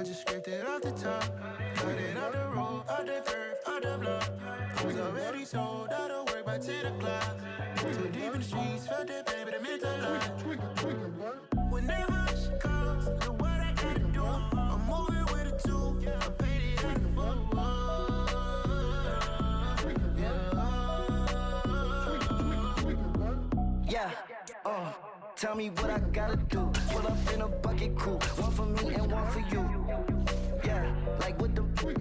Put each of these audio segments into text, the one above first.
I just scraped it off the top. Cut it out the road, out the curve, out the block. I was already sold, out of work by 10 o'clock. Too deep in the streets, felt that pain, but it meant a lot. Whenever she calls, know what I gotta do. I'm moving with a two. I paid it out the full. Yeah, tell me what I gotta do. Pull up in a bucket crew, one for me and one for you. Yeah, like with the roof.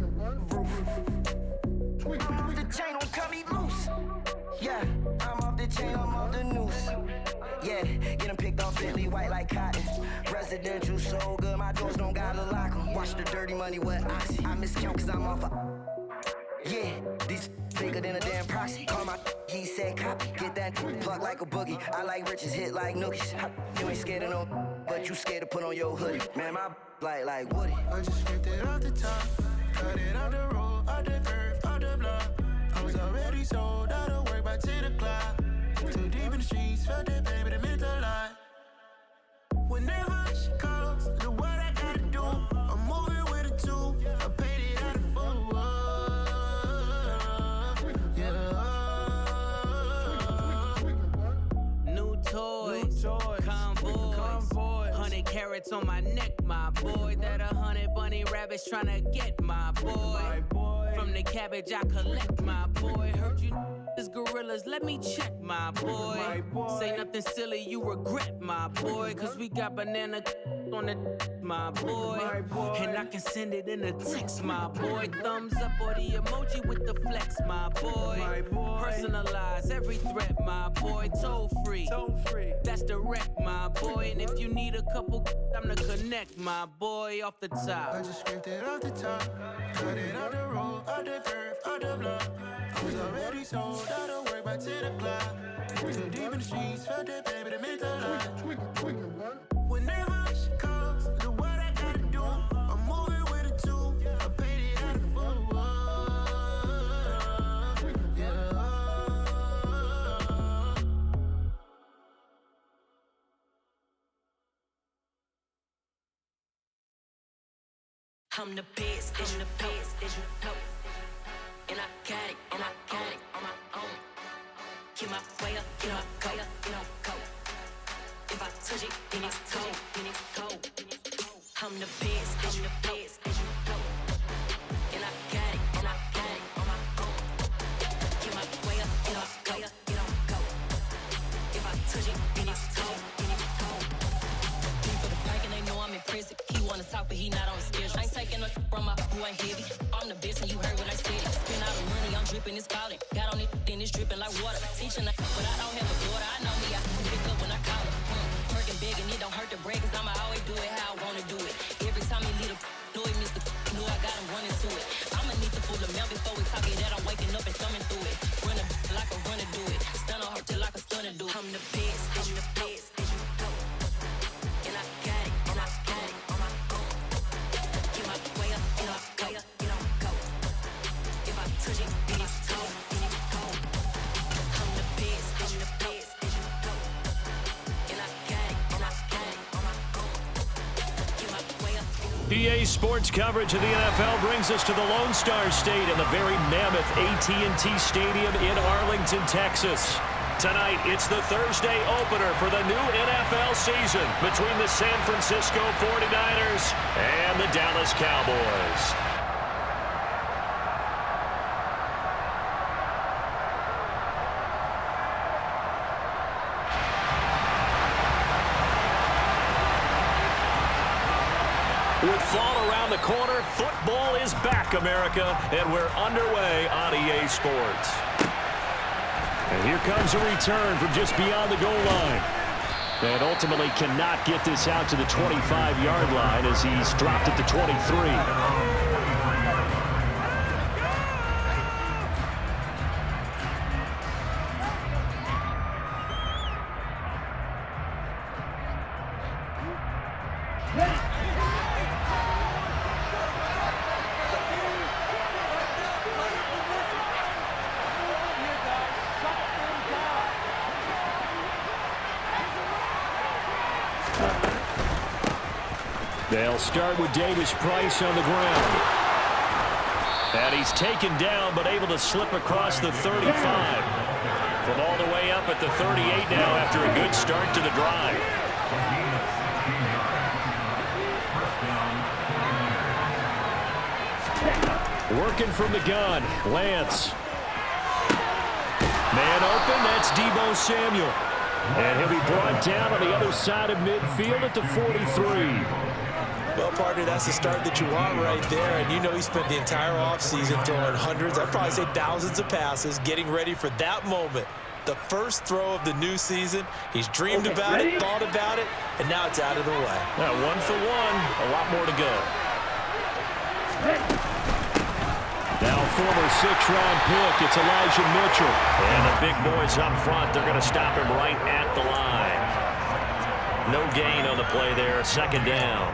I'm off the chain, don't cut me loose. Yeah, I'm off the chain, I'm off the noose. Yeah, get them picked off Bentley white like cotton. Residential so good, my doors don't gotta lock them. Watch the dirty money with Oxy. I miscount cause I'm off a. Yeah, these bigger than a damn proxy. Call my he said copy. Get that plug like a boogie. I like riches, hit like nookies. You ain't scared of no, but you scared to put on your hoodie. Man, my like Woody. I just scraped it off the top. Cut it out the road, out the curve, out the block. I was already sold, out of work by 10 o'clock. Too deep in the streets, felt that pain, but it meant a lot. Whenever she calls, know what I gotta do. I'm moving with a two. I paid it out of full. New toys, convoys, 100 carats on my neck, my boy. That 100 bunny rabbits tryna get my boy. From the cabbage I collect, my boy. Heard you is gorillas, let me check, my boy. Say nothing silly, you regret, my boy. Cause we got banana on the my boy. And I can send it in a text, my boy. Thumbs up or the emoji with the flex, my boy. Personalize every threat, my boy. Toll free, that's direct, my boy. And if you need a couple, I'm to connect, my boy, off the top. I just scraped it off the top. Cut it out the road, out the curve, out the block. I was already sold, out of work by 10 o'clock. Too deep in the streets, felt that pain, but it meant a lot. Whenever she calls, know what I gotta do. I'm moving with a two. I paid it out of full. I'm the best, I'm the best, as you know. And I got it, and I got it on my own. Get my way up, get my go, go. If I touch it, then it's cold, then it's cold. I'm the best, I'm the best, as you know. And I got it, and I got it on my own. Get my way up, get my go. If I touch it, then it's cold, then it's cold. Leave for the park and they know I'm impressive. He wanna talk, but he not on the schedule. I ain't taking no from my who ain't heavy. I'm the best and you heard what I said. Spend all the money, I'm dripping, it's falling. Got on it, then it's dripping like water. Teaching the but I don't have a daughter. I know me, I can pick up when I call her. Working big and it don't hurt to break, cause I'ma always do it how I wanna do it. Every time he lead a know he missed the know I got him running to it. I'ma need the full amount before we talk it that I'm waking up and thumbing through it. Run a like a runner do it. Stun on her till like a stunner do it. I'm the best, I'm the best, as you know. And I got it, and I got it on my own. Get my way up, get my go. If I touch it, then it's cold, then it's cold. I'm the best, I'm the best, as you know. And I got it, and I got it on my own. Get my way up. EA Sports coverage of the NFL brings us to the Lone Star State in the very mammoth AT&T Stadium in Arlington, Texas. Tonight, it's the Thursday opener for the new NFL season between the San Francisco 49ers and the Dallas Cowboys. With fall around the corner, football is back, America, and we're underway on EA Sports. And here comes a return from just beyond the goal line. And ultimately cannot get this out to the 25-yard line as he's dropped at the 23. They'll start with Davis Price on the ground. And he's taken down, but able to slip across the 35. From all the way up at the 38 now after a good start to the drive. Working from the gun, Lance. Man open, that's Deebo Samuel. And he'll be brought down on the other side of midfield at the 43. Well, partner, that's the start that you want right there. And you know he spent the entire offseason throwing hundreds, I'd probably say thousands of passes, getting ready for that moment. The first throw of the new season. He's dreamed about it, thought about it, and now it's out of the way. Now, 1 for 1, a lot more to go. Now, former 6th-round pick, it's Elijah Mitchell. And the big boys up front, they're going to stop him right at the line. No gain on the play there, second down.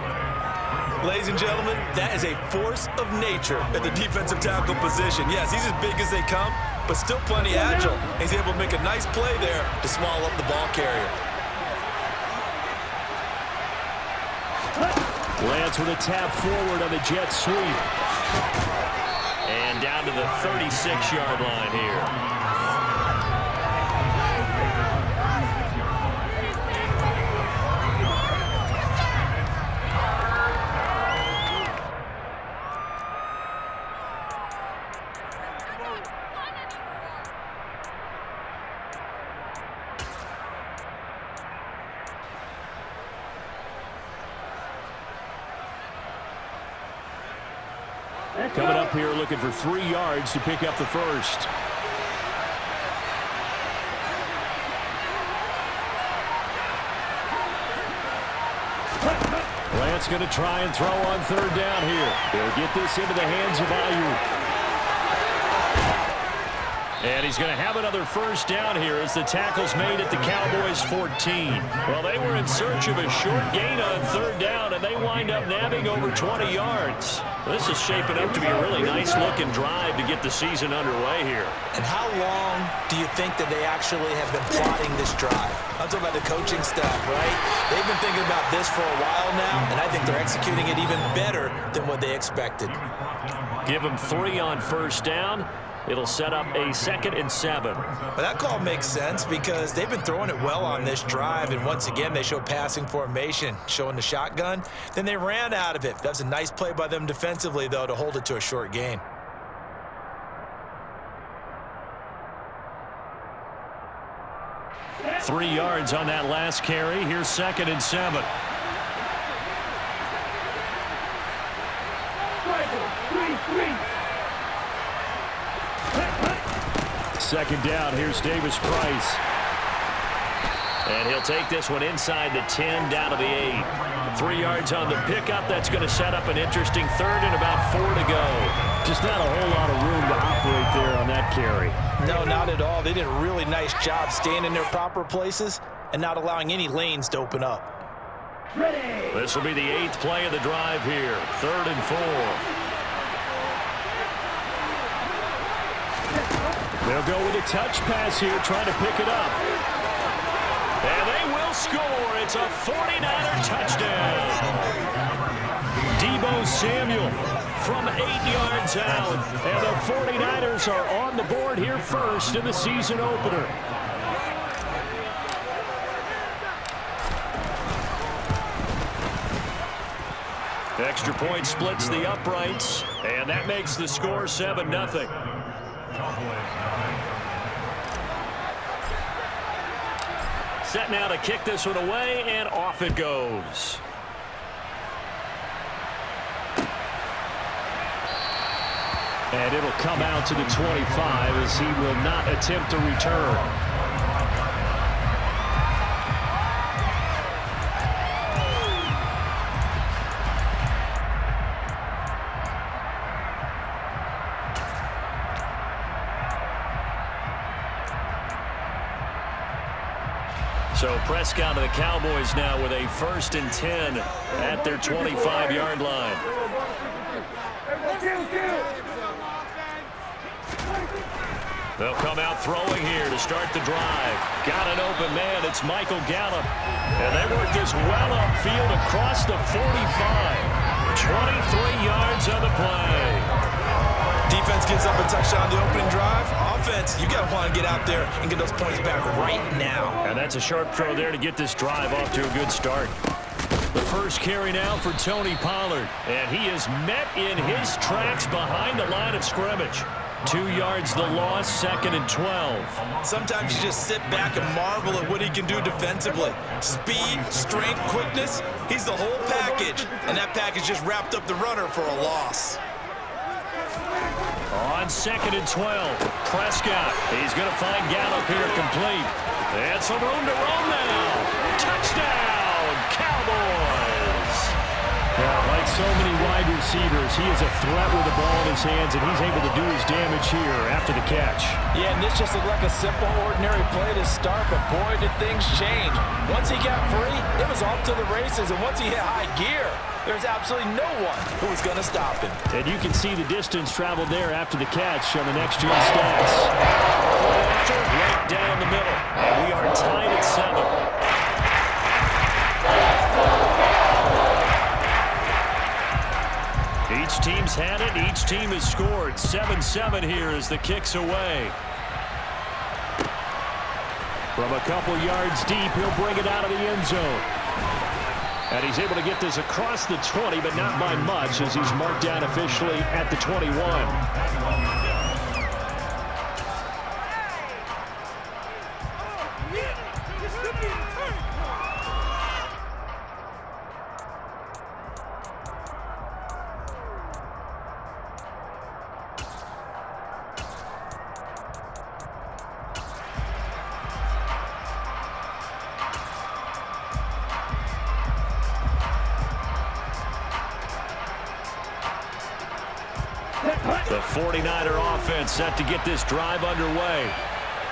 Ladies and gentlemen, that is a force of nature at the defensive tackle position. Yes, he's as big as they come, but still plenty agile. He's able to make a nice play there to swallow up the ball carrier. Lance with a tap forward on the jet sweep. And down to the 36-yard line here. Coming up here looking for 3 yards to pick up the first. Lance going to try and throw on 3rd down here. He'll get this into the hands of Ayuk. And he's going to have another first down here as the tackle's made at the Cowboys 14. Well, they were in search of a short gain on 3rd down, and they wind up nabbing over 20 yards. This is shaping up to be a really nice-looking drive to get the season underway here. And how long do you think that they actually have been plotting this drive? I'm talking about the coaching staff, right? They've been thinking about this for a while now, and I think they're executing it even better than what they expected. Give them 3 on 1st down. It'll set up a 2nd and 7. Well, that call makes sense because they've been throwing it well on this drive, and once again, they show passing formation, showing the shotgun. Then they ran out of it. That's a nice play by them defensively, though, to hold it to a short gain. Three yards on that last carry. Here's 2nd and 7. Second down, here's Davis Price. And he'll take this one inside the 10, down to the 8. 3 yards on the pickup. That's going to set up an interesting 3rd and about 4 to go. Just not a whole lot of room to operate there on that carry. No, not at all. They did a really nice job staying in their proper places and not allowing any lanes to open up. This will be the 8th play of the drive here. 3rd and 4. They'll go with a touch pass here, trying to pick it up. And they will score. It's a 49er touchdown. Deebo Samuel from 8 yards out. And the 49ers are on the board here first in the season opener. Extra point splits the uprights, and that makes the score 7-0. Set now to kick this one away, and off it goes. And it'll come out to the 25 as he will not attempt to return. So Prescott and the Cowboys now with a 1st and 10 at their 25-yard line. They'll come out throwing here to start the drive. Got an open man. It's Michael Gallup. And they work this well upfield across the 45. 23 yards on the play. Defense gives up a touchdown on the opening drive. Offense, you got to want to get out there and get those points back right now. And that's a sharp throw there to get this drive off to a good start. The first carry now for Tony Pollard. And he is met in his tracks behind the line of scrimmage. 2 yards the loss, 2nd and 12. Sometimes you just sit back and marvel at what he can do defensively. Speed, strength, quickness, he's the whole package. And that package just wrapped up the runner for a loss. On 2nd and 12, Prescott. He's going to find Gallup here complete. And some room to roll now. Touchdown, Cowboys. Yeah, like so many wide receivers, he is a threat with the ball in his hands, and he's able to do his damage here after the catch. Yeah, and this just looked like a simple, ordinary play to start, but boy, did things change. Once he got free, it was off to the races, and once he hit high gear, there's absolutely no one who was going to stop him. And you can see the distance traveled there after the catch on the next-gen stats. Right down the middle, and we are tied at 7. Each team's had it. Each team has scored. 7-7 here as the kick's away. From a couple yards deep, he'll bring it out of the end zone. And he's able to get this across the 20, but not by much, as he's marked down officially at the 21. The 49er offense set to get this drive underway.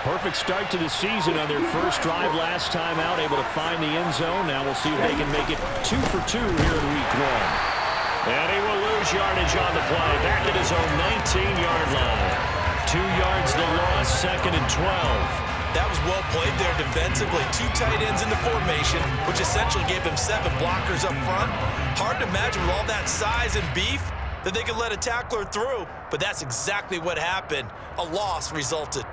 Perfect start to the season on their first drive last time out, able to find the end zone. Now we'll see if they can make it 2 for 2 here in week 1. And he will lose yardage on the play, back at his own 19-yard line. 2 yards the loss, 2nd and 12. That was well played there defensively. 2 tight ends in the formation, which essentially gave him 7 blockers up front. Hard to imagine with all that size and beef that they could let a tackler through, but that's exactly what happened. A loss resulted.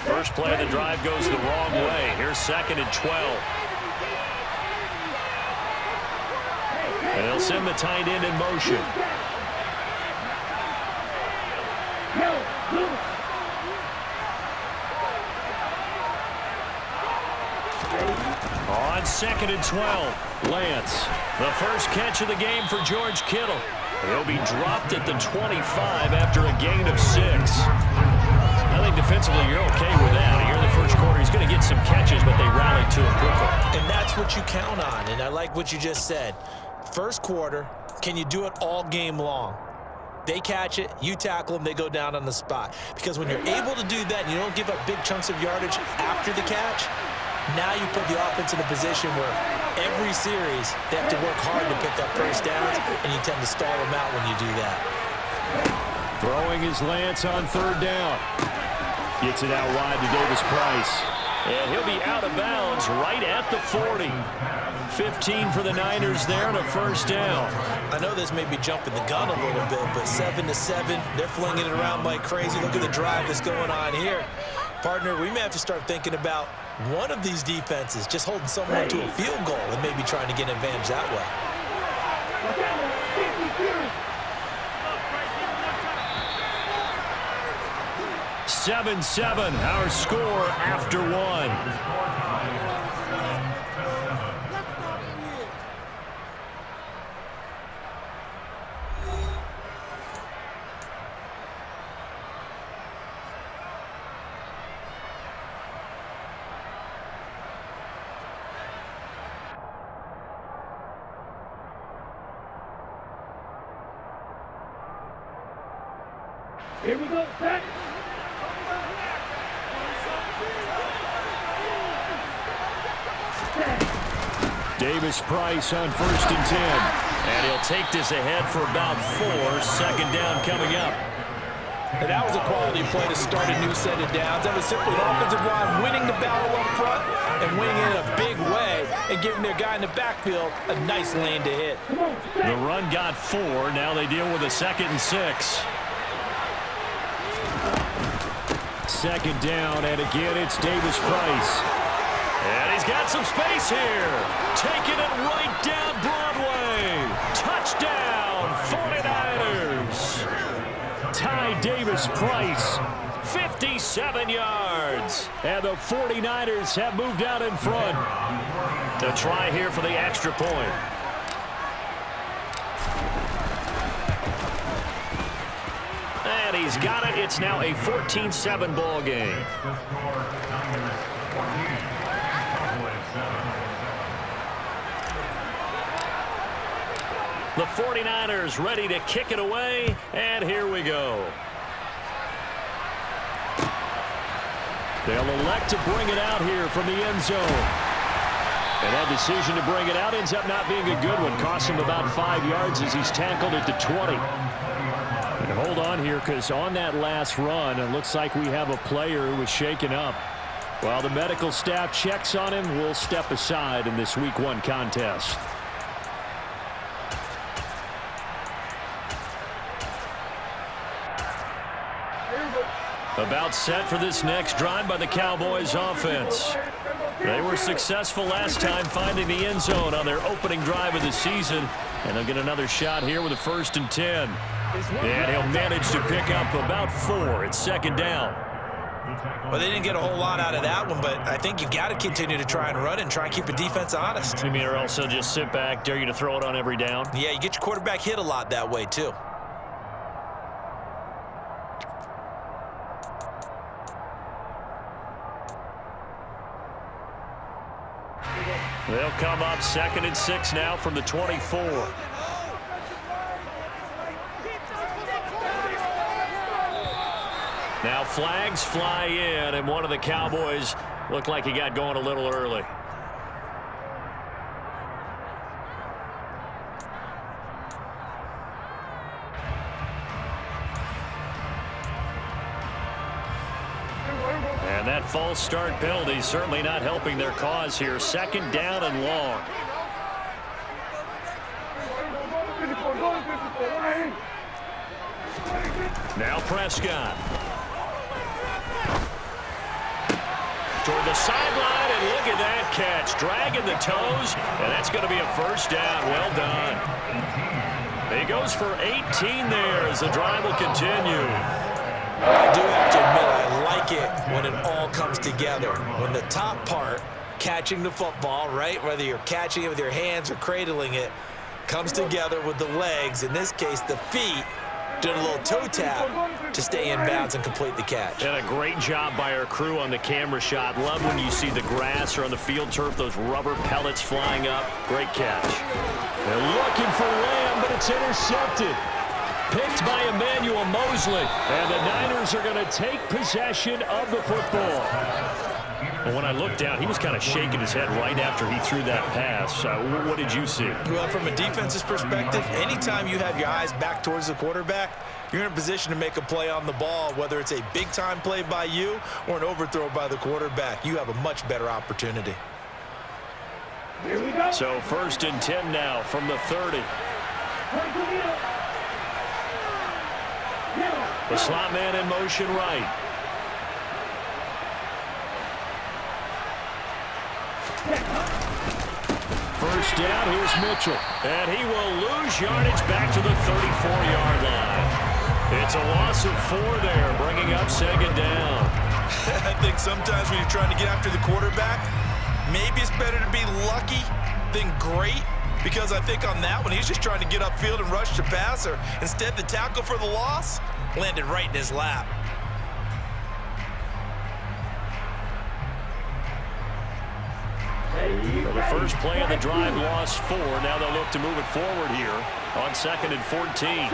First play of the drive goes the wrong way. Here's 2nd and 12. And they'll send the tight end in motion. On 2nd and 12, Lance. The first catch of the game for George Kittle. He'll be dropped at the 25 after a gain of 6. I think defensively you're okay with that. Here in the first quarter, he's going to get some catches, but they rallied to him quickly. And that's what you count on, and I like what you just said. First quarter, can you do it all game long? They catch it, you tackle them, they go down on the spot. Because when you're able to do that and you don't give up big chunks of yardage after the catch, now you put the offense in a position where every series they have to work hard to pick up first downs, and you tend to stall them out when you do that. Throwing his Lance on 3rd down. Gets it out wide to Davis Price. And he'll be out of bounds right at the 40. 15 for the Niners there and a first down. I know this may be jumping the gun a little bit, but 7-7, they're flinging it around like crazy. Look at the drive that's going on here. Partner, we may have to start thinking about one of these defenses just holding someone to a field goal and maybe trying to get an advantage that way. 7-7, our score after 1. Here we go, set. Davis-Price on 1st and 10. And he'll take this ahead for about 4. Second down coming up. And that was a quality play to start a new set of downs. That was simply an offensive line winning the battle up front and winning it in a big way and giving their guy in the backfield a nice lane to hit. The run got 4. Now they deal with a 2nd and 6. Second down, and again it's Davis-Price. And he's got some space here. Taking it right down Broadway. Touchdown, 49ers. Ty Davis-Price, 57 yards. And the 49ers have moved out in front. The try here for the extra point. And he's got it. It's now a 14-7 ball game. The 49ers ready to kick it away, and here we go. They'll elect to bring it out here from the end zone. And that decision to bring it out ends up not being a good one. Costs him about 5 yards as he's tackled at the 20. And hold on here, because on that last run, it looks like we have a player who was shaken up. While the medical staff checks on him, we'll step aside in this Week 1 contest. About set for this next drive by the Cowboys offense. They were successful last time finding the end zone on their opening drive of the season. And they'll get another shot here with a 1st and 10. And he'll manage to pick up about 4. It's 2nd down. Well, they didn't get a whole lot out of that one, but I think you've got to continue to try and run and try and keep the defense honest. You mean, or also just sit back, dare you to throw it on every down? Yeah, you get your quarterback hit a lot that way, too. They'll come up 2nd and 6 now from the 24. Now flags fly in, and one of the Cowboys looked like he got going a little early. And that false start penalty certainly not helping their cause here. 2nd down and long. Now Prescott. Toward the sideline, and look at that catch. Dragging the toes, and that's going to be a 1st down. Well done. He goes for 18 there as the drive will continue. I do have to admit, I like it when it all comes together. When the top part, catching the football, right, whether you're catching it with your hands or cradling it, comes together with the legs, in this case the feet, doing a little toe tap to stay in bounds and complete the catch. And a great job by our crew on the camera shot. Love when you see the grass or on the field turf, those rubber pellets flying up. Great catch. They're looking for Lamb, but it's intercepted. Picked by Emmanuel Mosley. And the Niners are going to take possession of the football. And when I looked down, he was kind of shaking his head right after he threw that pass. What did you see? Well, from a defense's perspective, anytime you have your eyes back towards the quarterback, you're in a position to make a play on the ball, whether it's a big-time play by you or an overthrow by the quarterback. You have a much better opportunity. So 1st and 10 now from the 30. The slot man in motion right. First down, here's Mitchell. And he will lose yardage back to the 34-yard line. It's a loss of 4 there, bringing up 2nd down. I think sometimes when you're trying to get after the quarterback, maybe it's better to be lucky than great, because I think on that one, he's just trying to get upfield and rush the passer. Instead, the tackle for the loss landed right in his lap. Well, the first play of the drive lost 4. Now they'll look to move it forward here on 2nd and 14.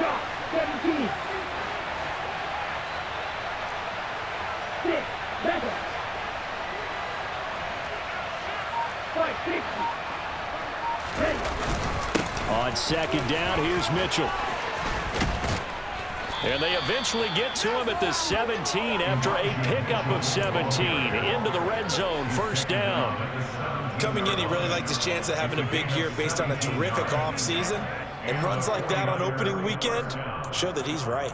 On second down, here's Mitchell. And they eventually get to him at the 17 after a pickup of 17 into the red zone, first down. Coming in, he really liked his chance of having a big year based on a terrific offseason. And runs like that on opening weekend show that he's right.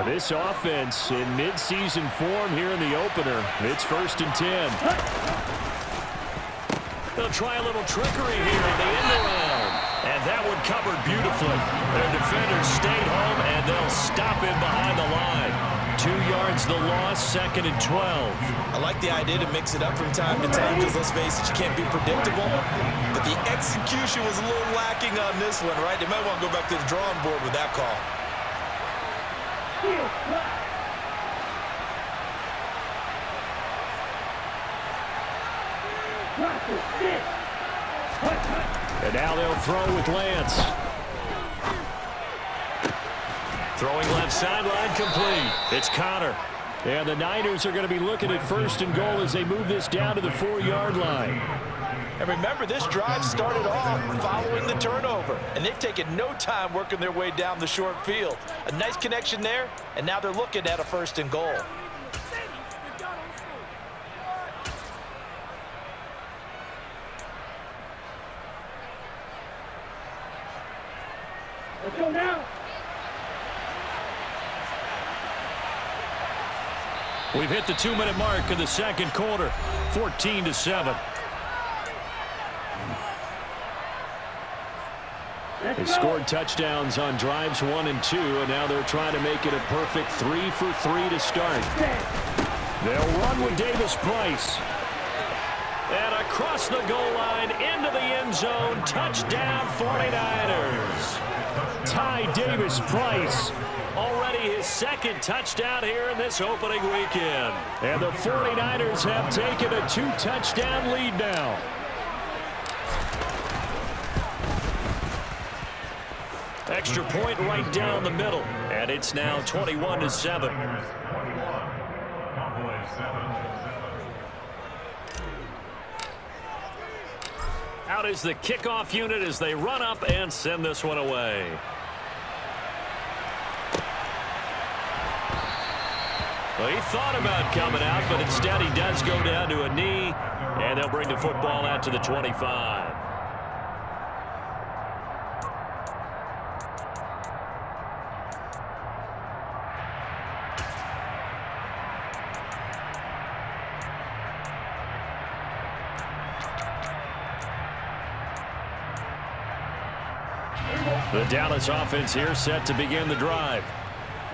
This offense in mid-season form here in the opener. It's 1st and 10. They'll try a little trickery here in the end around. And that one covered beautifully. Their defenders stayed home, and they'll stop him behind the line. 2 yards the loss, 2nd and 12. I like the idea to mix it up from time to time because, let's face it, you can't be predictable. But the execution was a little lacking on this one, right? They might want to go back to the drawing board with that call. And now they'll throw with Lance. Throwing left sideline, complete. It's Connor. And the Niners are going to be looking at 1st and goal as they move this down to the 4-yard line. And remember, this drive started off following the turnover. And they've taken no time working their way down the short field. A nice connection there, and now they're looking at a 1st and goal. Let's go now. We've hit the 2-minute mark of the second quarter, 14-7. They scored touchdowns on drives 1 and 2, and now they're trying to make it a perfect 3 for 3 to start. They'll run with Davis-Price. And across the goal line, into the end zone, touchdown 49ers. Ty Davis-Price, already his 2nd touchdown here in this opening weekend. And the 49ers have taken a 2-touchdown lead now. Extra point right down the middle, and it's now 21-7. Out is the kickoff unit as they run up and send this one away. Well, he thought about coming out, but instead he does go down to a knee, and they'll bring the football out to the 25. The Dallas offense here set to begin the drive.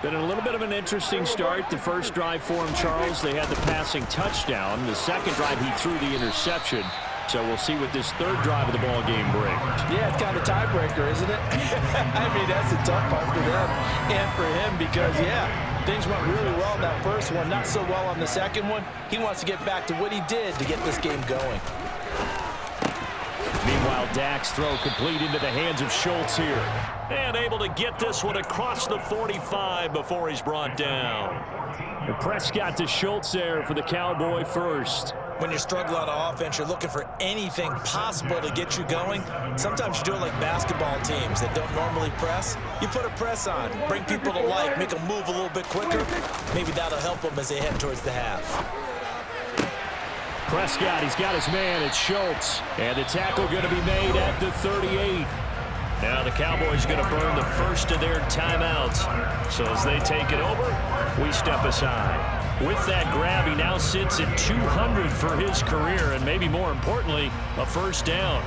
Been a little bit of an interesting start. The first drive for him, Charles, they had the passing touchdown. The second drive, he threw the interception. So we'll see what this third drive of the ball game brings. Yeah, it's kind of a tiebreaker, isn't it? I mean, that's a tough part for them and for him because, yeah, things went really well in that first one, not so well on the second one. He wants to get back to what he did to get this game going. Meanwhile, Dak's throw complete into the hands of Schultz here. And able to get this one across the 45 before he's brought down. And Prescott to Schultz there for the Cowboy first. When you're struggling on offense, you're looking for anything possible to get you going. Sometimes you do it like basketball teams that don't normally press. You put a press on, bring people to life, make them move a little bit quicker. Maybe that'll help them as they head towards the half. Prescott, he's got his man. It's Schultz. And the tackle going to be made at the 38. Now the Cowboys going to burn the first of their timeouts. So as they take it over, we step aside. With that grab, he now sits at 200 for his career, and maybe more importantly, a first down.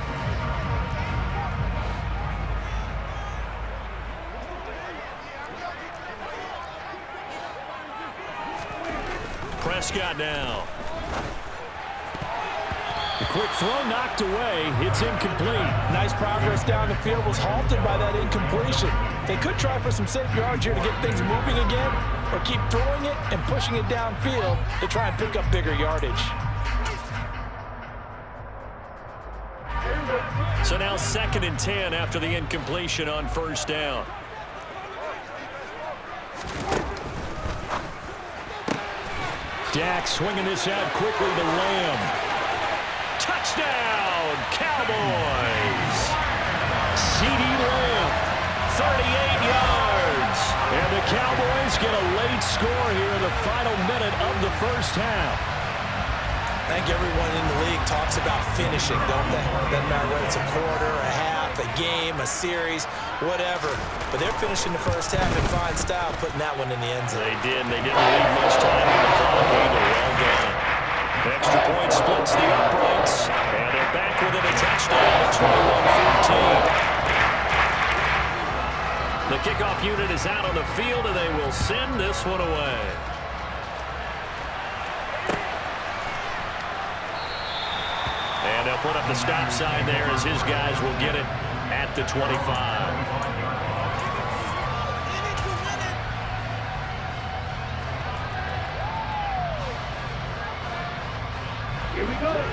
Prescott now. The quick throw knocked away. It's incomplete. Nice progress down the field, was halted by that incompletion. They could try for some safe yards here to get things moving again, or keep throwing it and pushing it downfield to try and pick up bigger yardage. So now 2nd and 10 after the incompletion on first down. Dak swinging this out quickly to Lamb. Touchdown, Cowboys! CeeDee Lamb, 38 yards. And the Cowboys get a late score here in the final minute of the first half. I think everyone in the league talks about finishing, don't they? Doesn't matter whether it's a quarter, a half, a game, a series, whatever. But they're finishing the first half in fine style, putting that one in the end zone. They did, and they didn't leave much time on the clock either. Well done. Extra point splits the uprights, and they're back within a touchdown at 21-14. The kickoff unit is out on the field, and they will send this one away. And they'll put up the stop sign there as his guys will get it at the 25.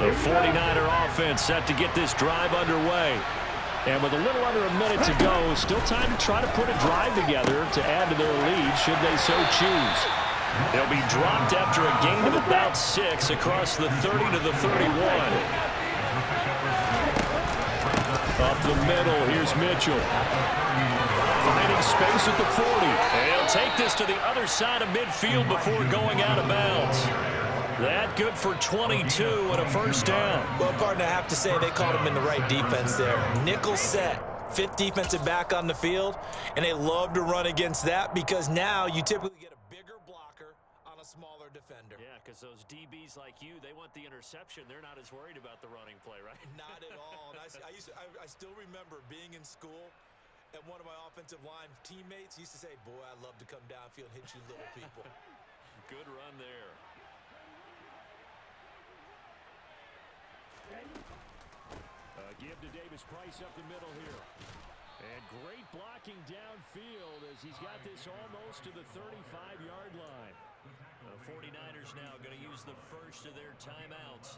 The 49er offense set to get this drive underway. And with a little under a minute to go, still time to try to put a drive together to add to their lead should they so choose. They'll be dropped after a gain of about 6 across the 30 to the 31. Up the middle, here's Mitchell. Finding space at the 40. And he'll take this to the other side of midfield before going out of bounds. That good for 22 and a first down. Well, partner, I have to say they called him in the right defense there. Nickel set, 5th defensive back on the field, and they love to run against that because now you typically get a bigger blocker on a smaller defender. Yeah, because those DBs like you, they want the interception. They're not as worried about the running play, right? Not at all. And I still remember being in school, and one of my offensive line teammates used to say, boy, I'd love to come downfield and hit you little people. Good run there. Give to Davis Price up the middle here. And great blocking downfield as he's got this almost to the 35-yard line. The 49ers now going to use the first of their timeouts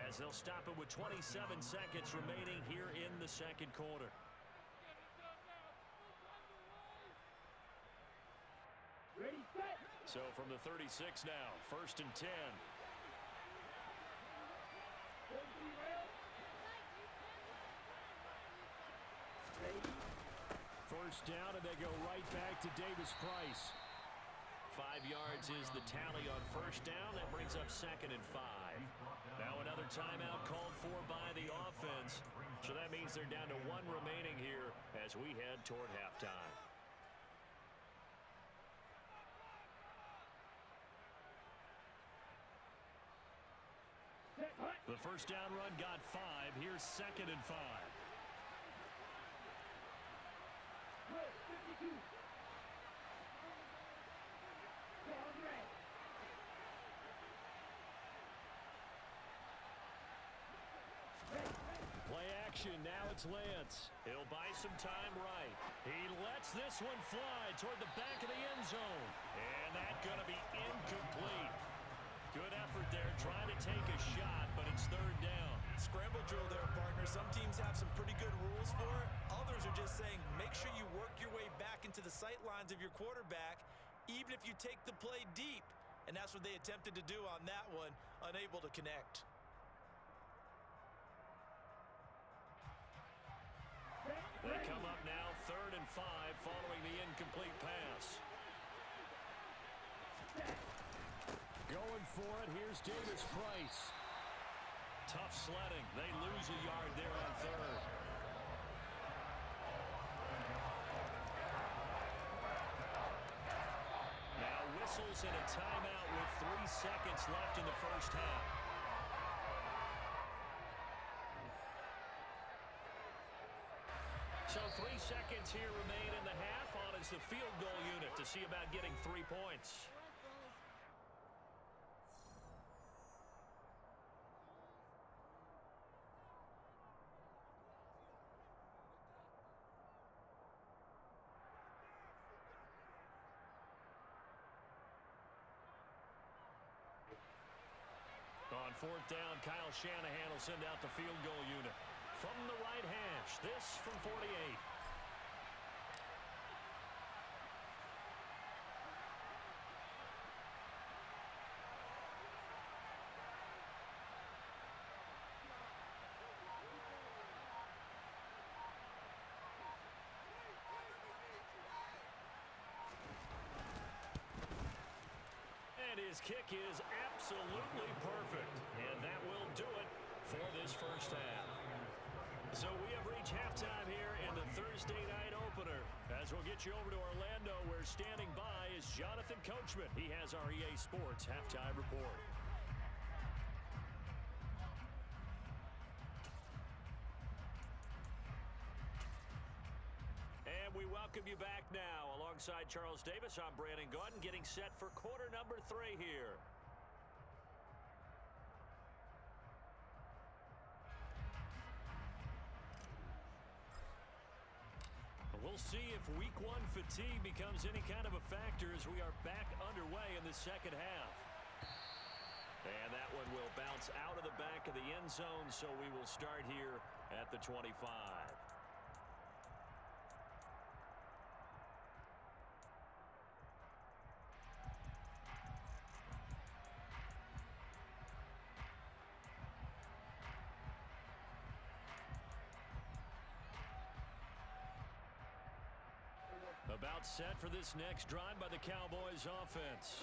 as they'll stop it with 27 seconds remaining here in the second quarter. Ready, set. So from the 36 now, 1st and 10. First down, and they go right back to Davis Price. 5 yards is the tally on first down. That brings up 2nd and 5. Now another timeout called for by the offense. So that means they're down to 1 remaining here as we head toward halftime. The first down run got 5. Here's 2nd and 5. Play action, now it's Lance. He'll buy some time right. He lets this one fly toward the back of the end zone. And that's going to be incomplete. Good effort there, trying to take a shot, but it's 3rd down. Scramble drill there, partner. Some teams have some pretty good rules for it. Others are just saying, make sure you work your way back into the sight lines of your quarterback, even if you take the play deep. And that's what they attempted to do on that one, unable to connect. They come up now, 3rd and 5, following the incomplete pass. Going for it, here's Davis Price. Tough sledding. They lose a yard there on 3rd. Now whistles and a timeout with 3 seconds left in the first half. So 3 seconds here remain in the half. On is the field goal unit to see about getting 3 points. On 4th down, Kyle Shanahan will send out the field goal unit. From the right hash, this from 48. his kick is absolutely perfect. And that will do it for this first half. So we have reached halftime here in the Thursday night opener. As we'll get you over to Orlando, where standing by is Jonathan Coachman. He has our EA Sports halftime report. And we welcome you back now. Alongside Charles Davis, I'm Brandon Gaudin, getting set for quarter number 3 here. We'll see if week 1 fatigue becomes any kind of a factor as we are back underway in the second half. And that one will bounce out of the back of the end zone, so we will start here at the 25. About set for this next drive by the Cowboys offense.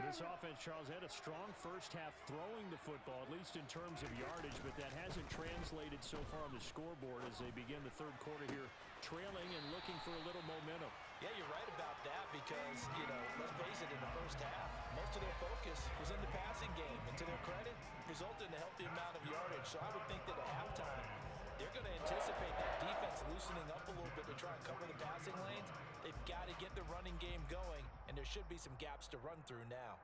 This offense, Charles, had a strong first half throwing the football, at least in terms of yardage, but that hasn't translated so far on the scoreboard as they begin the third quarter here, trailing and looking for a little momentum. Yeah, you're right about that because, let's face it, in the first half, most of their focus was in the passing game. And to their credit, resulted in a healthy amount of yardage. So I would think that at halftime, they're going to anticipate that defense loosening up a little bit to try and cover the passing lanes. They've got to get the running game going, and there should be some gaps to run through now.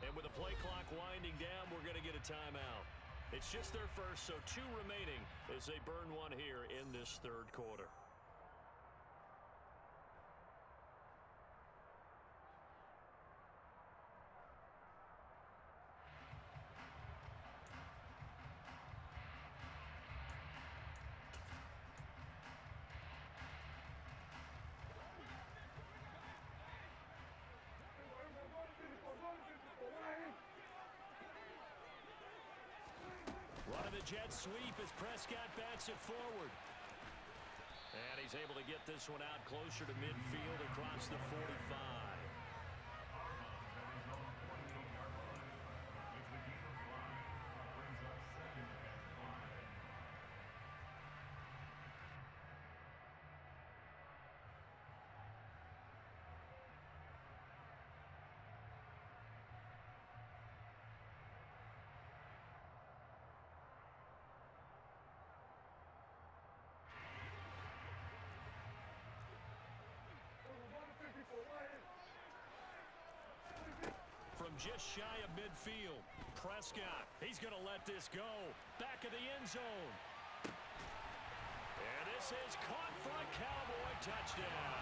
And with the play clock winding down, we're going to get a timeout. It's just their first, so 2 remaining as they burn one here in this third quarter. Running the jet sweep as Prescott backs it forward. And he's able to get this one out closer to midfield across the 45. From just shy of midfield, Prescott, he's going to let this go. Back of the end zone. And this is caught for a Cowboy touchdown.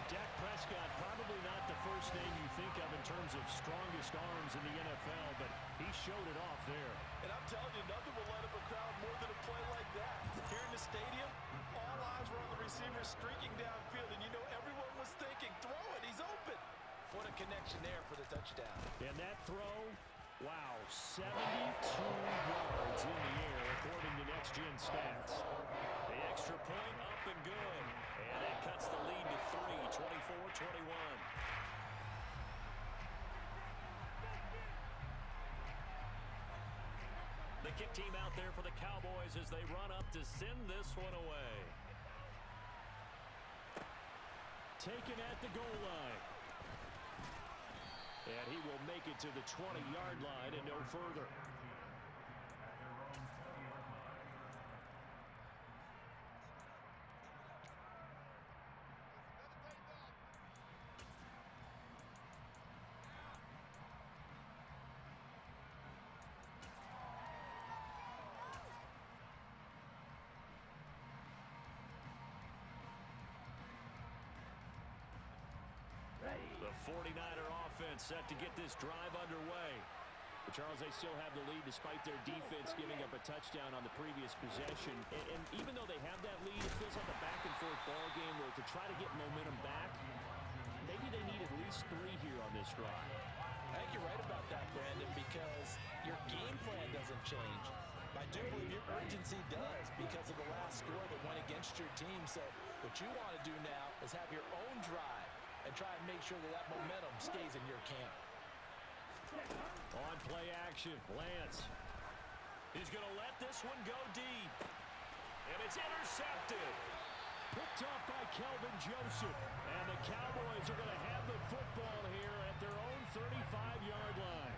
Dak Prescott, probably not the first name you think of in terms of strongest arms in the NFL, but he showed it off there. And I'm telling you, nothing will light up a crowd more than a play like that. Here in the stadium, all eyes were on the receiver streaking downfield, and everyone was thinking, throw it, he's open. What a connection there for the touchdown. And that throw, wow, 72 yards in the air, according to Next Gen Stats. The extra point up and good. And that cuts the lead to 3, 24-21. The kick team out there for the Cowboys as they run up to send this one away. Taken at the goal line. And he will make it to the 20-yard line and no further. The 49er offense set to get this drive underway. But Charles, they still have the lead despite their defense giving up a touchdown on the previous possession. And even though they have that lead, it feels like a back-and-forth ball game where to try to get momentum back, maybe they need at least 3 here on this drive. I think you're right about that, Brandon, because your game plan doesn't change. I do believe your urgency does because of the last score that went against your team. So what you want to do now is have your own drive and try and make sure that that momentum stays in your camp. On play action, Lance. He's going to let this one go deep. And it's intercepted. Picked off by Kelvin Joseph. And the Cowboys are going to have the football here at their own 35-yard line.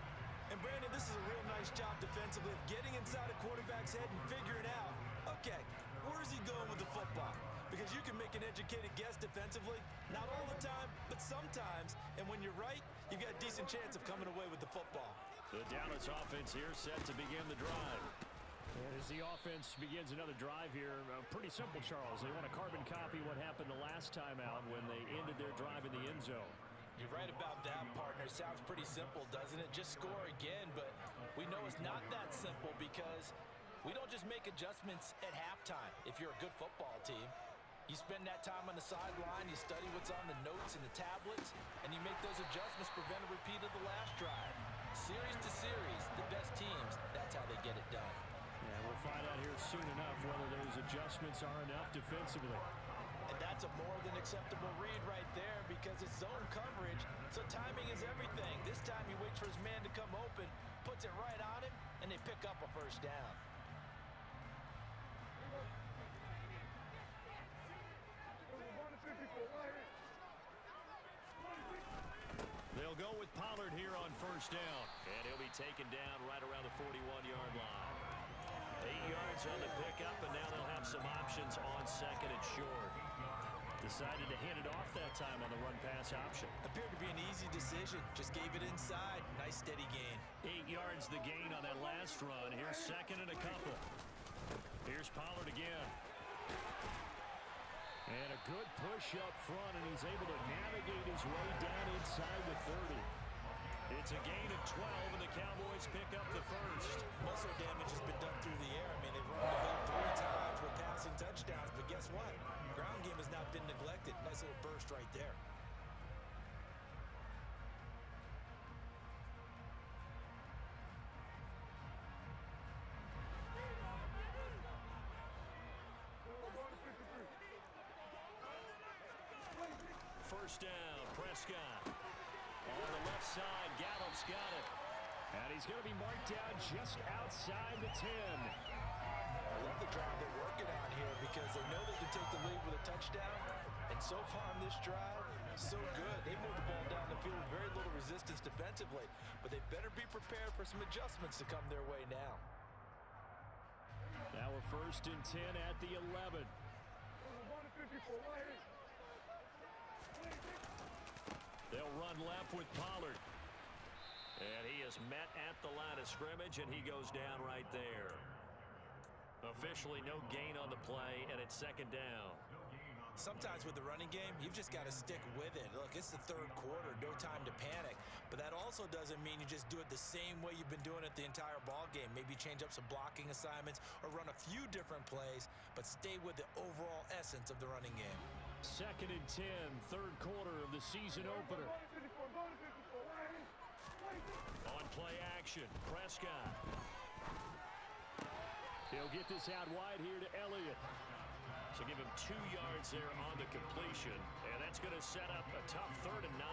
And Brandon, this is a real nice job defensively of getting inside a quarterback's head and figuring out, okay, where's he going with the football? Because you can make an educated guess defensively, not all the time, but sometimes. And when you're right, you've got a decent chance of coming away with the football. The Dallas offense here set to begin the drive. And as the offense begins another drive here, pretty simple, Charles. They want to carbon copy what happened the last time out when they ended their drive in the end zone. You're right about that, partner. Sounds pretty simple, doesn't it? Just score again, but we know it's not that simple because we don't just make adjustments at halftime if you're a good football team. You spend that time on the sideline, you study what's on the notes and the tablets, and you make those adjustments, prevent a repeat of the last drive. Series to series, the best teams, that's how they get it done. Yeah, we'll find out here soon enough whether those adjustments are enough defensively. And that's a more than acceptable read right there because it's zone coverage, so timing is everything. This time he waits for his man to come open, puts it right on him, and they pick up a first down. They'll go with Pollard here on first down. And he'll be taken down right around the 41-yard line. 8 yards on the pickup, and now they'll have some options on second and short. Decided to hand it off that time on the run-pass option. Appeared to be an easy decision. Just gave it inside. Nice steady gain. 8 yards the gain on that last run. Here's second and a couple. Here's Pollard again. And a good push up front, and he's able to navigate his way down inside the 30. It's a gain of 12, and the Cowboys pick up the first. Most of the damage has been done through the air. I mean, they've run the ball 3 times with passing touchdowns, but guess what? Ground game has not been neglected. Nice little burst right there. First down, Prescott. On the left side, Gallup's got it. And he's going to be marked down just outside the 10. I love the drive they're working on here because they know they can take the lead with a touchdown. And so far on this drive, so good. They moved the ball down the field with very little resistance defensively. But they better be prepared for some adjustments to come their way now. Now we're first and 10 at the 11. They'll run left with Pollard. And he is met at the line of scrimmage, and he goes down right there. Officially no gain on the play, and it's second down. Sometimes with the running game, you've just got to stick with it. Look, it's the third quarter, no time to panic. But that also doesn't mean you just do it the same way you've been doing it the entire ball game. Maybe change up some blocking assignments or run a few different plays, but stay with the overall essence of the running game. Second and 10, third quarter of the season opener. On play action, Prescott. He'll get this out wide here to Elliott. So give him 2 yards there on the completion, and that's going to set up a tough 3rd and 9.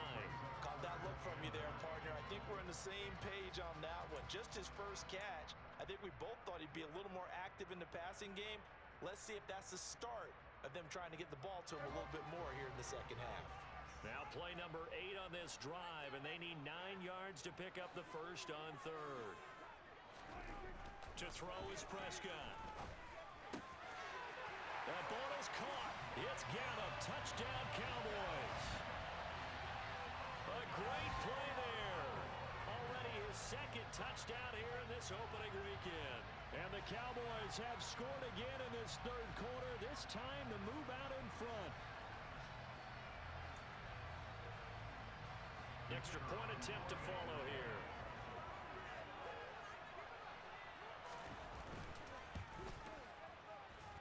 Caught that look from you there, partner. I think we're on the same page on that one. Just his first catch. I think we both thought he'd be a little more active in the passing game. Let's see if that's the start of them trying to get the ball to him a little bit more here in the second half. Now play number 8 on this drive, and they need 9 yards to pick up the first on 3rd. To throw is Prescott. That ball is caught. It's Gallup. Touchdown, Cowboys. A great play there. Already his second touchdown here in this opening weekend. And the Cowboys have scored again in this third quarter, this time to move out in front. Extra point attempt to follow here.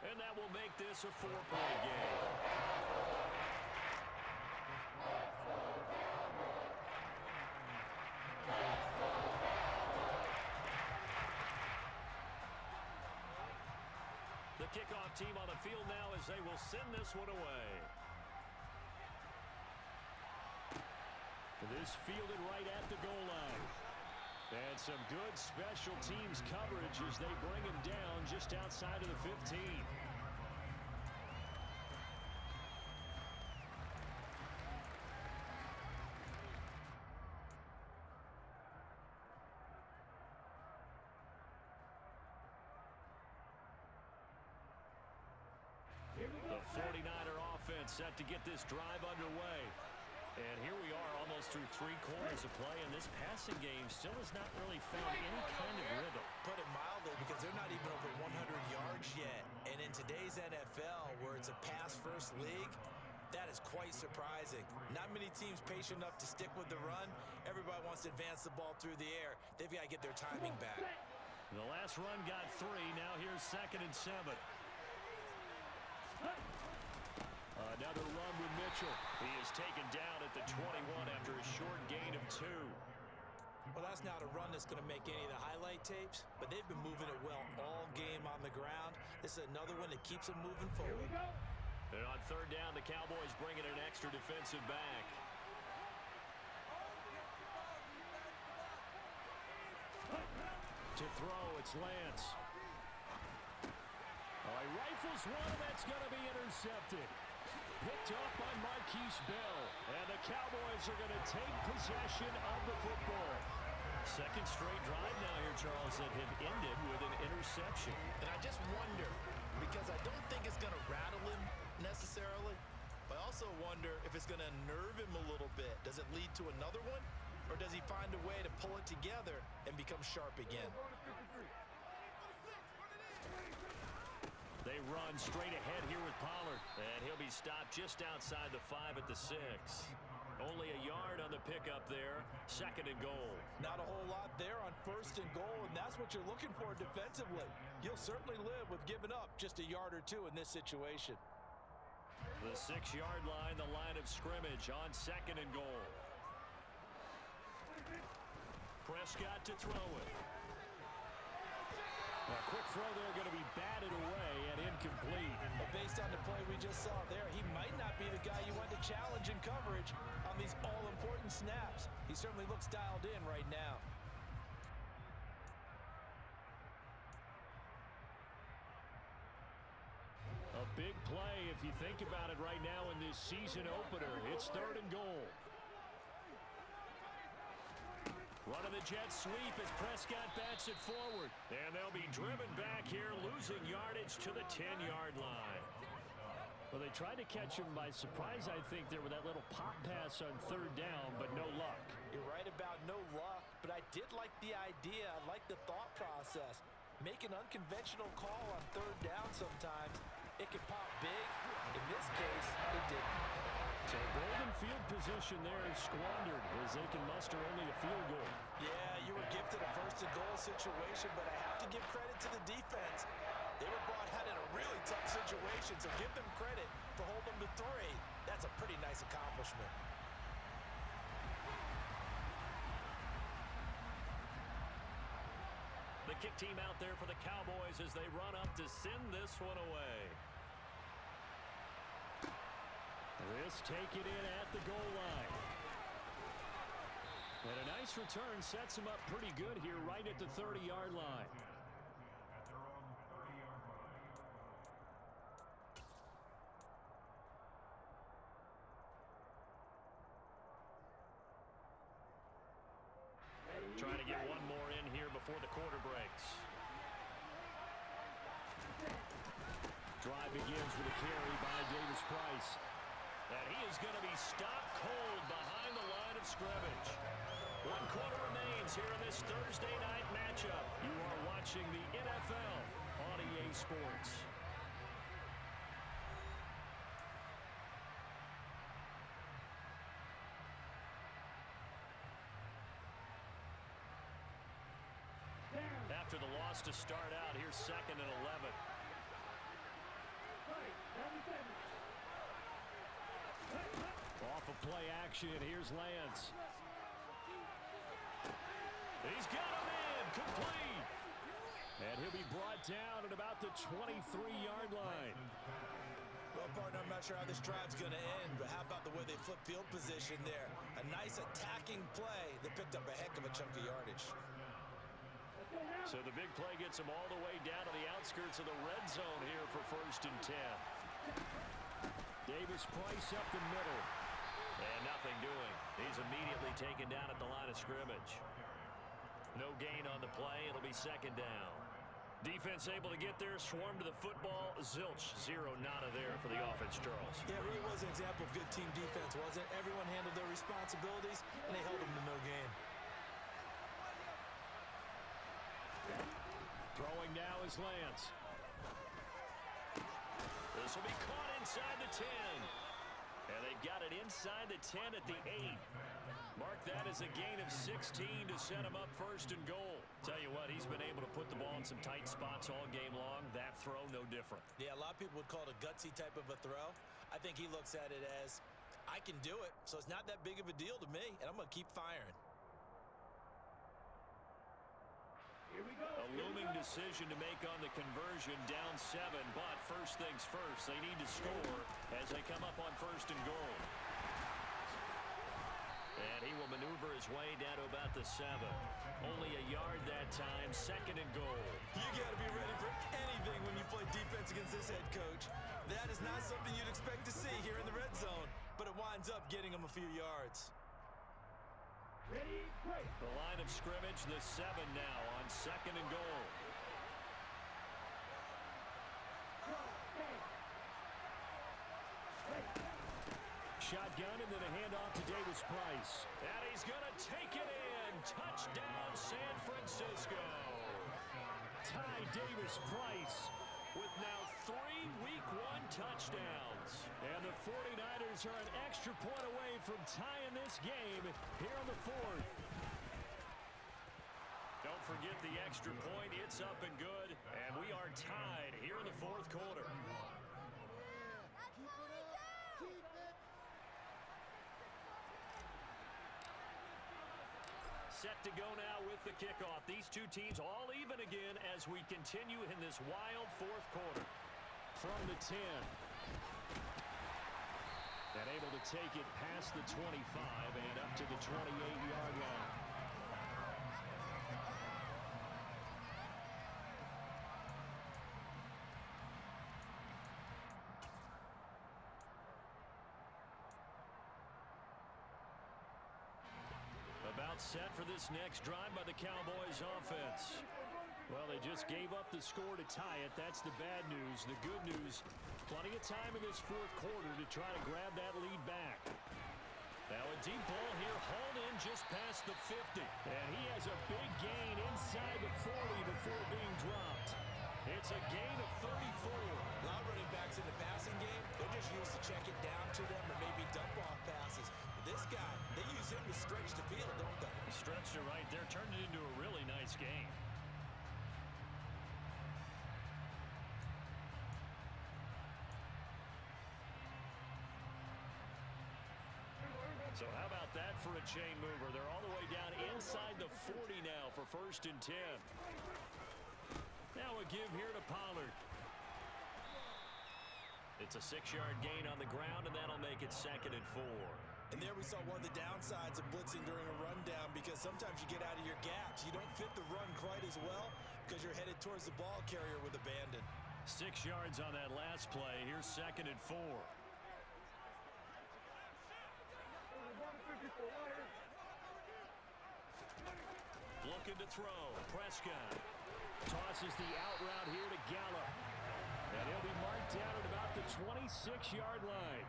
And that will make this a 4-point game. The kickoff team on the field now as they will send this one away. This fielded right at the goal line. And some good special teams coverage as they bring him down just outside of the 15. The 49er offense set to get this drive underway. And here we are almost through 3 quarters of play, and this passing game still has not really found any kind of rhythm. Put it mildly, because they're not even over 100 yards yet. And in today's NFL, where it's a pass-first league, that is quite surprising. Not many teams patient enough to stick with the run. Everybody wants to advance the ball through the air. They've got to get their timing back. The last run got 3. Now here's 2nd and 7. Another run with Mitchell. He is taken down at the 21 after a short gain of 2. Well, that's not a run that's going to make any of the highlight tapes, but they've been moving it well all game on the ground. This is another one that keeps them moving forward. And on 3rd down, the Cowboys bring in an extra defensive back. To throw, it's Lance. Oh, he rifles one, and that's going to be intercepted. Picked up by Marquise Bell. And the Cowboys are going to take possession of the football. 2nd straight drive now here, Charles, that have ended with an interception. And I just wonder, because I don't think it's going to rattle him necessarily, but I also wonder if it's going to unnerve him a little bit. Does it lead to another one? Or does he find a way to pull it together and become sharp again? They run straight ahead here with Pollard. And he'll be stopped just outside the 5 at the 6. Only a yard on the pickup there. 2nd and goal. Not a whole lot there on 1st and goal, and that's what you're looking for defensively. You'll certainly live with giving up just a yard or 2 in this situation. The 6-yard line, the line of scrimmage on 2nd and goal. Prescott to throw it. A quick throw there going to be batted away and incomplete. But based on the play we just saw there, he might not be the guy you want to challenge in coverage on these all-important snaps. He certainly looks dialed in right now. A big play if you think about it right now in this season opener. It's 3rd and goal. Running the jet sweep as Prescott bats it forward. And they'll be driven back here, losing yardage to the 10-yard line. Well, they tried to catch him by surprise, I think, there with that little pop pass on 3rd down, but no luck. You're right about no luck, but I did like the idea. I like the thought process. Make an unconventional call on 3rd down sometimes. It can pop big. In this case, it didn't. So golden field position there is squandered as they can muster only a field goal. Yeah, you were gifted a 1st and goal situation, but I have to give credit to the defense. They were brought out in a really tough situation, so give them credit for holding them to 3. That's a pretty nice accomplishment. The kick team out there for the Cowboys as they run up to send this one away. This taken in at the goal line. And a nice return sets him up pretty good here right at the 30-yard line. Trying to get one more in here before the quarter breaks. Drive begins with a carry by Davis Price. And he is going to be stopped cold behind the line of scrimmage. 1 quarter remains here in this Thursday night matchup. You are watching the NFL on EA Sports. After the loss to start out, here's 2nd and 11. Off of play action, here's Lance. He's got him in, complete. And he'll be brought down at about the 23-yard line. Well, partner, I'm not sure how this drive's going to end, but how about the way they flip field position there? A nice attacking play that picked up a heck of a chunk of yardage. So the big play gets him all the way down to the outskirts of the red zone here for 1st and 10. Davis Price up the middle. And nothing doing. He's immediately taken down at the line of scrimmage. No gain on the play. It'll be 2nd down. Defense able to get there, swarm to the football. Zilch, 0 nada there for the offense, Charles. Yeah, it really was an example of good team defense, wasn't it? Everyone handled their responsibilities, and they held them to no gain. Throwing now is Lance. This will be caught inside the 10. And they've got it inside the 10 at the 8. Mark that as a gain of 16 to set him up 1st and goal. Tell you what, he's been able to put the ball in some tight spots all game long. That throw, no different. Yeah, a lot of people would call it a gutsy type of a throw. I think he looks at it as, I can do it, so it's not that big of a deal to me, and I'm going to keep firing. A looming decision to make on the conversion, down 7, but first things first, they need to score as they come up on 1st and goal. And he will maneuver his way down to about the 7. Only a yard that time, 2nd and goal. You got to be ready for anything when you play defense against this head coach. That is not something you'd expect to see here in the red zone, but it winds up getting him a few yards. The line of scrimmage, the 7 now on 2nd and goal. Shotgun and then a handoff to Davis Price. And he's going to take it in. Touchdown, San Francisco. Ty Davis Price with now 3 Week 1 touchdowns. And the 49ers are an extra point away from tying this game here on the 4th. Don't forget the extra point. It's up and good. And we are tied here in the 4th quarter. Set to go now with the kickoff. These two teams all even again as we continue in this wild 4th quarter. From the 10. And able to take it past the 25 and up to the 28-yard line. About set for this next drive by the Cowboys offense. Well, they just gave up the score to tie it. That's the bad news. The good news, plenty of time in this 4th quarter to try to grab that lead back. Now a deep ball here, hauled in just past the 50. And he has a big gain inside the 40 before being dropped. It's a gain of 34. A lot of running backs in the passing game, they're just used to check it down to them or maybe dump off passes. But this guy, they use him to stretch the field, don't they? Stretched it right there, turned it into a really nice game. So how about that for a chain mover? They're all the way down inside the 40 now for 1st and 10. Now a give here to Pollard. It's a 6-yard gain on the ground, and that'll make it 2nd and 4. And there we saw one of the downsides of blitzing during a rundown, because sometimes you get out of your gaps. You don't fit the run quite as well because you're headed towards the ball carrier with abandon. 6 yards on that last play. Here's 2nd and 4. Looking to throw. Prescott tosses the out route here to Gallup. And he'll be marked down at about the 26-yard line.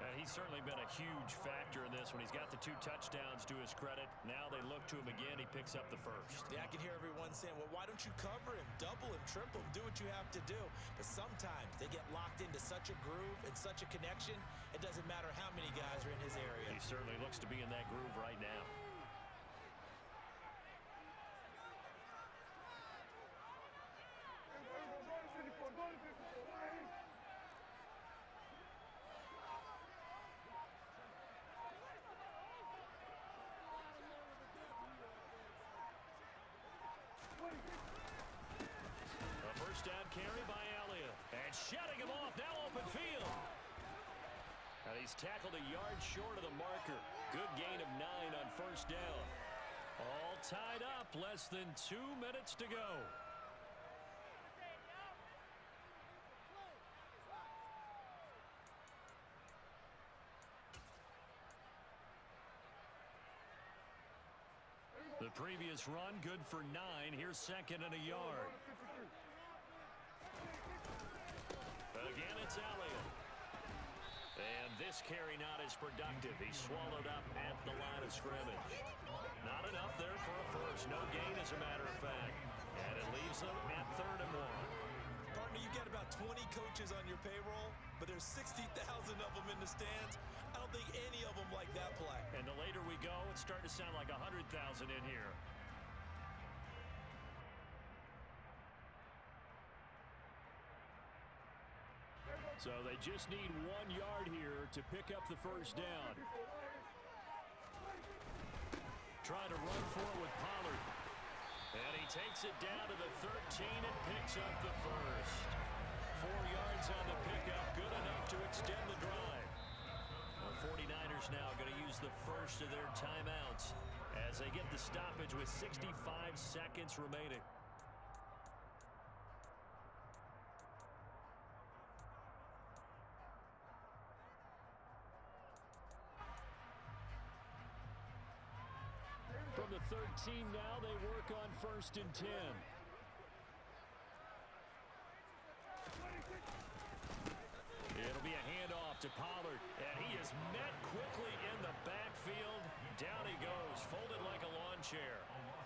And he's certainly been a huge factor in this when he's got the 2 touchdowns to his credit. Now they look to him again. He picks up the 1st. Yeah, I can hear everyone saying, well, why don't you cover him, double him, triple him, do what you have to do. But sometimes they get locked into such a groove and such a connection, it doesn't matter how many guys are in his area. He certainly looks to be in that groove right now. shedding him off. Now open field. And he's tackled a yard short of the marker. Good gain of 9 on first down. All tied up. Less than 2 minutes to go. The previous run, good for 9. Here's second and a yard. Again, it's Elliott. And this carry not as productive. He's swallowed up at the line of scrimmage. Not enough there for a first. No gain, as a matter of fact. And it leaves them at 3rd and 1. Partner, you got about 20 coaches on your payroll, but there's 60,000 of them in the stands. I don't think any of them like that play. And the later we go, it's starting to sound like 100,000 in here. So they just need 1 yard here to pick up the first down. Trying to run for it with Pollard. And he takes it down to the 13 and picks up the first. 4 yards on the pickup, good enough to extend the drive. The 49ers now going to use the first of their timeouts as they get the stoppage with 65 seconds remaining. From the 13 now, they work on 1st and 10. It'll be a handoff to Pollard, and he is met quickly in the backfield. Down he goes, folded like a lawn chair.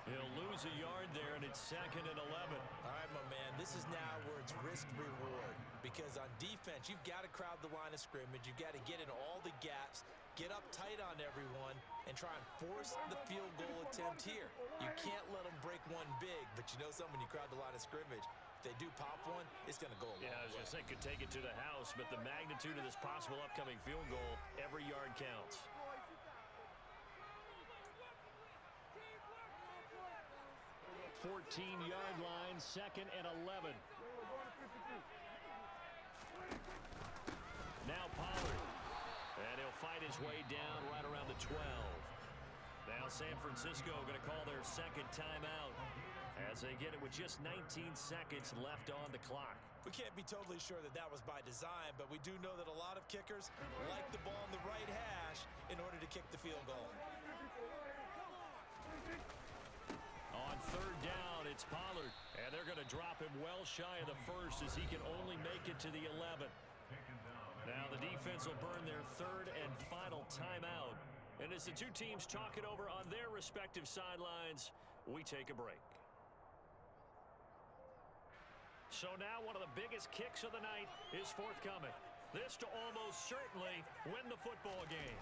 He'll lose a yard there, and it's 2nd and 11. All right, my man, this is now where it's risk-reward, because on defense, you've got to crowd the line of scrimmage. You've got to get in all the gaps, get up tight on everyone, and try and force the field goal attempt here. You can't let them break one big, but you know something, when you crowd the line of scrimmage, if they do pop one, it's going to go a long way. Yeah, I was going to say could take it to the house, but the magnitude of this possible upcoming field goal, every yard counts. – 14-yard line, 2nd and 11. Now Pollard. And he'll fight his way down right around the 12. Now San Francisco going to call their 2nd timeout as they get it with just 19 seconds left on the clock. We can't be totally sure that that was by design, but we do know that a lot of kickers like the ball in the right hash in order to kick the field goal. On 3rd down, it's Pollard, and they're going to drop him well shy of the first as he can only make it to the 11. Now the defense will burn their 3rd and final timeout. And as the two teams talk it over on their respective sidelines, we take a break. So now one of the biggest kicks of the night is forthcoming. This to almost certainly win the football game.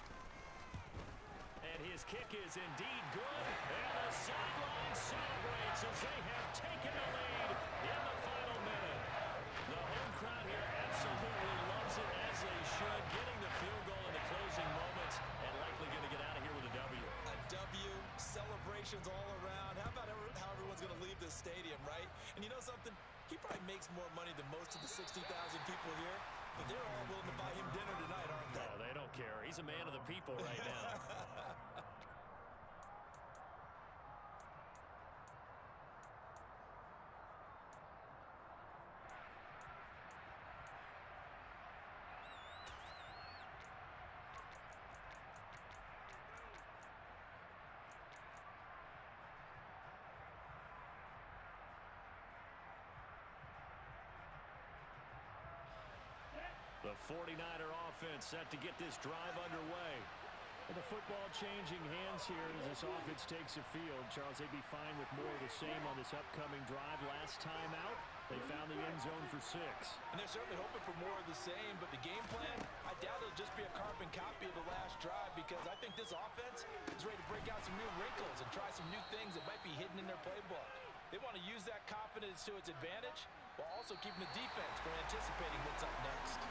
And his kick is indeed good. And the sideline celebrates as they have taken the lead in the final minute. The home crowd here absolutely loves it, as they should, getting the field goal in the closing moments and likely going to get out of here with a W. A W, celebrations all around. How about how everyone's going to leave this stadium, right? And you know something? He probably makes more money than most of the 60,000 people here, but they're all willing to buy him dinner tonight, aren't they? Oh, they don't care. He's a man of the people right now. The 49er offense set to get this drive underway. And the football changing hands here as this offense takes the field. Charles, they'd be fine with more of the same on this upcoming drive. Last time out, they found the end zone for 6. And they're certainly hoping for more of the same, but the game plan, I doubt it'll just be a carbon copy of the last drive, because I think this offense is ready to break out some new wrinkles and try some new things that might be hidden in their playbook. They want to use that confidence to its advantage while also keeping the defense from anticipating what's up next.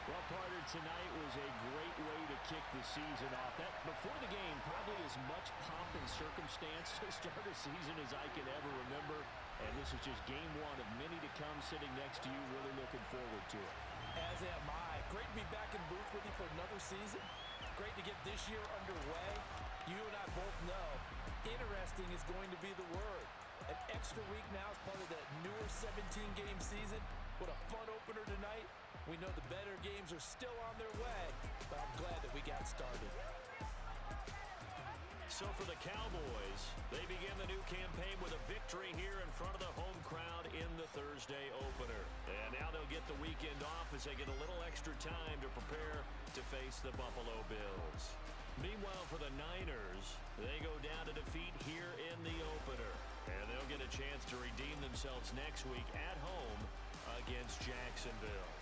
Well, Carter, tonight was a great way to kick the season off. That before the game, probably as much pomp and circumstance to start a season as I can ever remember. And this is just game one of many to come sitting next to you. Really looking forward to it. As am I. Great to be back in booth with you for another season. Great to get this year underway. You and I both know interesting is going to be the word. An extra week now as part of the newer 17-game season. What a fun opener tonight. We know the better games are still on their way, but I'm glad that we got started. So for the Cowboys, they begin the new campaign with a victory here in front of the home crowd in the Thursday opener. And now they'll get the weekend off as they get a little extra time to prepare to face the Buffalo Bills. Meanwhile, for the Niners, they go down to defeat here in the opener. And they'll get a chance to redeem themselves next week at home against Jacksonville.